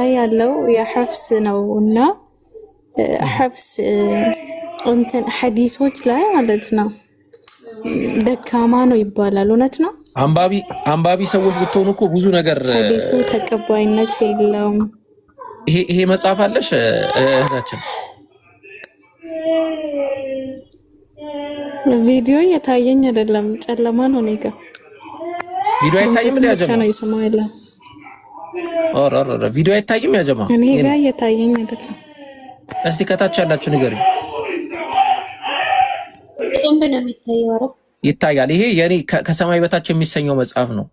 ላይ ያለው የሐፍስ ነውና ሐፍስ እንትን ሐዲሶች ላይ ማለት ነው ደካማ ነው ይባላል። እውነት ነው? አንባቢ ሰዎች ብትሆኑ እኮ ብዙ ነገር ሐዲሱ ተቀባይነት የለውም። ይሄ መጽሐፍ አለሽ እህታችን? ቪዲዮ እየታየኝ አይደለም፣ ጨለማ ነው። እኔ ጋር ቪዲዮ አይታይም እንዴ? ያጀማ ነው የሰማው ያለ ቪዲዮ አይታይም ያጀማ? እኔ ጋር እየታየኝ አይደለም። እስቲ ከታች ያላችሁ ንገሩኝ። ይታያል። ይሄ የኔ ከሰማይ በታች የሚሰኘው መጽሐፍ ነው።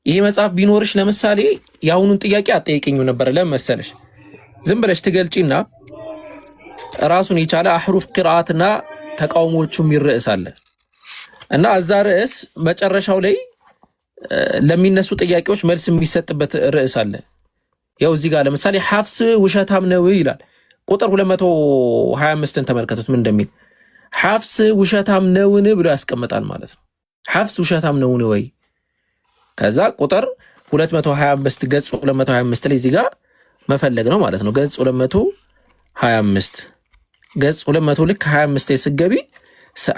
ይሄ መጽሐፍ ቢኖርሽ ለምሳሌ የአሁኑን ጥያቄ አጠይቀኝም ነበር። ለምን መሰለሽ? ዝም ብለሽ ትገልጪና ራሱን የቻለ አህሩፍ ቅራአትና ተቃውሞቹ ርዕስ አለ እና እዛ ርዕስ መጨረሻው ላይ ለሚነሱ ጥያቄዎች መልስ የሚሰጥበት ርዕስ አለ። ያው እዚህ ጋር ለምሳሌ ሐፍስ ውሸታም ነው ይላል። ቁጥር 225ን ተመልከቱት ምን እንደሚል። ሐፍስ ውሸታም ነውን ብሎ ያስቀምጣል ማለት ነው። ሐፍስ ውሸታም ነውን ወይ? ከዛ ቁጥር 225 ገጽ 225 ላይ እዚህ ጋር መፈለግ ነው ማለት ነው። ገጽ 225 ገጽ 200 ልክ 25 ላይ ስገቢ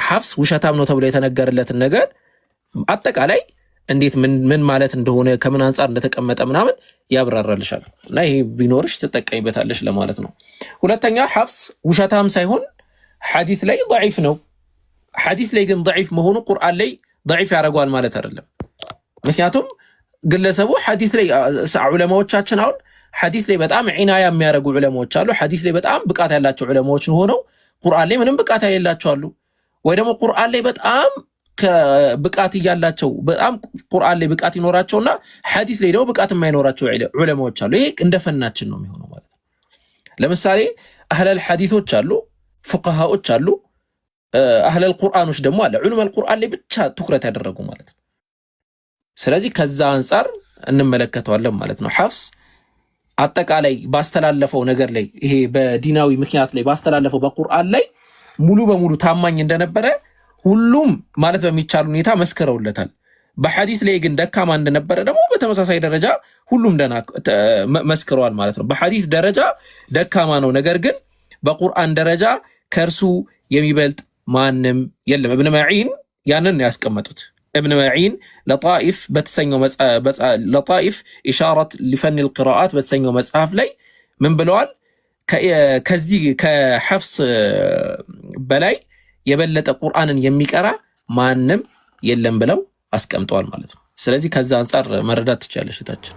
ሐፍስ ውሸታም ነው ተብሎ የተነገረለትን ነገር አጠቃላይ እንዴት ምን ማለት እንደሆነ ከምን አንፃር እንደተቀመጠ ምናምን ያብራራልሻል። እና ይሄ ቢኖርሽ ትጠቀሚበታለሽ ለማለት ነው። ሁለተኛ ሐፍስ ውሸታም ሳይሆን ሐዲስ ላይ ضعيف ነው። ሐዲስ ላይ ግን ضعيف መሆኑ ቁርአን ላይ ضعيف ያደርገዋል ማለት አይደለም። ምክንያቱም ግለሰቡ ሐዲስ ላይ ዑለማዎቻችን አሁን ሐዲስ ላይ በጣም ዒናያ የሚያደርጉ ዑለማዎች አሉ። ሐዲስ ላይ በጣም ብቃት ያላቸው ዑለማዎች ሆነው ቁርአን ላይ ምንም ብቃት የሌላቸው አሉ። ወይ ደግሞ ቁርአን ላይ በጣም ብቃት እያላቸው በጣም ቁርአን ላይ ብቃት ይኖራቸውና ሐዲስ ላይ ደግሞ ብቃት የማይኖራቸው ዑለማዎች አሉ። ይሄ እንደፈናችን ነው የሚሆነው ማለት ነው። ለምሳሌ አህለል ሐዲሶች አሉ፣ ፉቃሃዎች አሉ፣ አህለል ቁርአኖች ደግሞ አለ። ዑለማል ቁርአን ላይ ብቻ ትኩረት ያደረጉ ማለት ነው። ስለዚህ ከዛ አንፃር እንመለከተዋለን ማለት ነው። ሐፍስ አጠቃላይ ባስተላለፈው ነገር ላይ ይሄ በዲናዊ ምክንያት ላይ ባስተላለፈው በቁርአን ላይ ሙሉ በሙሉ ታማኝ እንደነበረ ሁሉም ማለት በሚቻል ሁኔታ መስክረውለታል። በሐዲስ ላይ ግን ደካማ እንደነበረ ደግሞ በተመሳሳይ ደረጃ ሁሉም መስክረዋል ማለት ነው። በሐዲስ ደረጃ ደካማ ነው፣ ነገር ግን በቁርአን ደረጃ ከእርሱ የሚበልጥ ማንም የለም። እብን መዒን ያንን ነው ያስቀመጡት። እብን መዒን ለጣኢፍ በተሰኘው ለጣኢፍ ኢሻረት ሊፈን القراءات በተሰኘው መጽሐፍ ላይ ምን ብለዋል? ከዚህ ከሐፍስ በላይ የበለጠ ቁርአንን የሚቀራ ማንም የለም ብለው አስቀምጠዋል ማለት ነው። ስለዚህ ከዛ አንፃር መረዳት ትችላለሽ እታችን።